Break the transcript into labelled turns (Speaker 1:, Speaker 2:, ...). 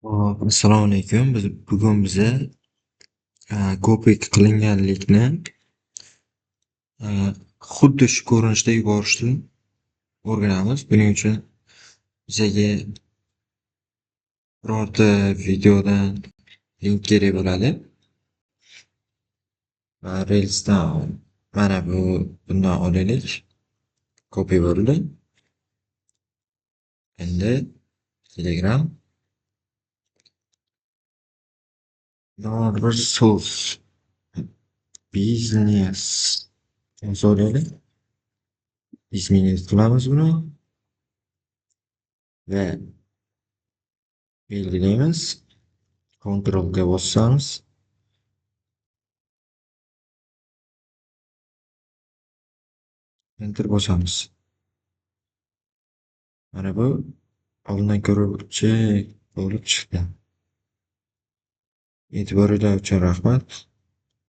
Speaker 1: Assalomu alaykum. Bugun biza copy qilinganlikni a, xuddi shu ko'rinishda yuborishni o'rganamiz. Buning uchun bizaga birorta videodan link kerak bo'ladi va Reels'dan mana bundan olaylik. Copy bo'ldi. Endi Telegram biror bir so'z biznes yozib olaylik. Biznes qilamiz buni va belgilaymiz. Ctrl ga bossamiz. Enter bosamiz. Mana bu oldindan ko'ruvchi bo'lib chiqdi. E'tiboringlar uchun rahmat.